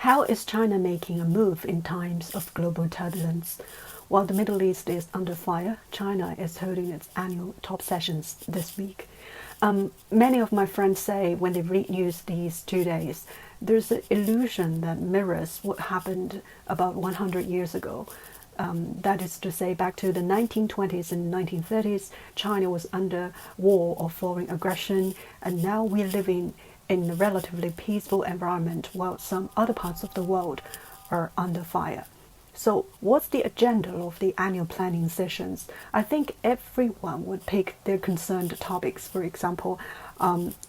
How is China making a move in times of global turbulence? While the Middle East is under fire, China is holding its annual top sessions this week. Many of my friends say when they read news these 2 days, there's an illusion that mirrors what happened about 100 years ago. That is to say, back to the 1920s and 1930s, China was under war or foreign aggression, and now we're living in a relatively peaceful environment while some other parts of the world are under fire. So what's the agenda of the annual planning sessions? I think everyone would pick their concerned topics. For example,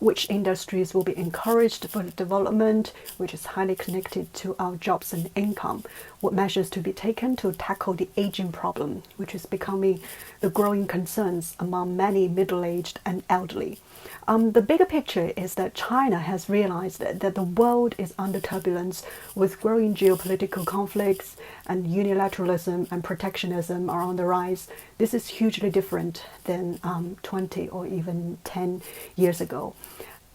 which industries will be encouraged for development, which is highly connected to our jobs and income, what measures to be taken to tackle the aging problem, which is becoming the growing concerns among many middle-aged and elderly. The bigger picture is that China has realized that the world is under turbulence with growing geopolitical conflicts, and unilateralism and protectionism are on the rise. This is hugely different than 20 or even 10 years ago.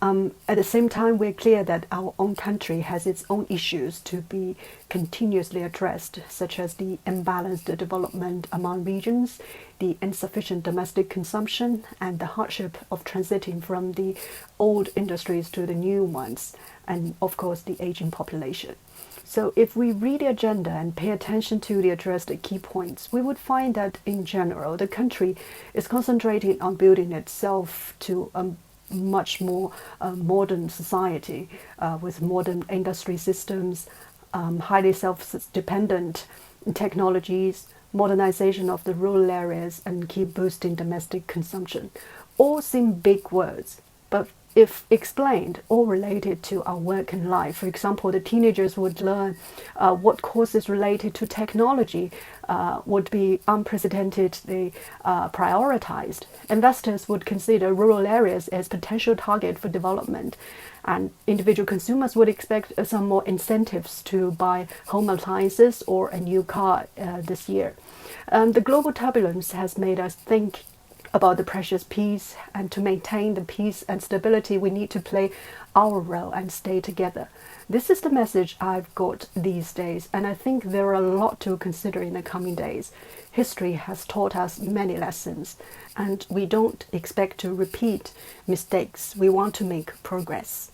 At the same time, we're clear that our own country has its own issues to be continuously addressed, such as the imbalanced development among regions, the insufficient domestic consumption, and the hardship of transiting from the old industries to the new ones, and of course the aging population. So if we read the agenda and pay attention to the addressed key points, we would find that in general, the country is concentrating on building itself to a much more modern society with modern industry systems, highly self-dependent technologies, modernization of the rural areas, and keep boosting domestic consumption. All seem big words, but if explained or related to our work and life, for example, the teenagers would learn what courses related to technology would be unprecedentedly prioritized. Investors would consider rural areas as potential target for development, and individual consumers would expect some more incentives to buy home appliances or a new car this year. The global turbulence has made us think about the precious peace, and to maintain the peace and stability, we need to play our role and stay together. This is the message I've got these days, and I think there are a lot to consider in the coming days. History has taught us many lessons, and we don't expect to repeat mistakes. We want to make progress.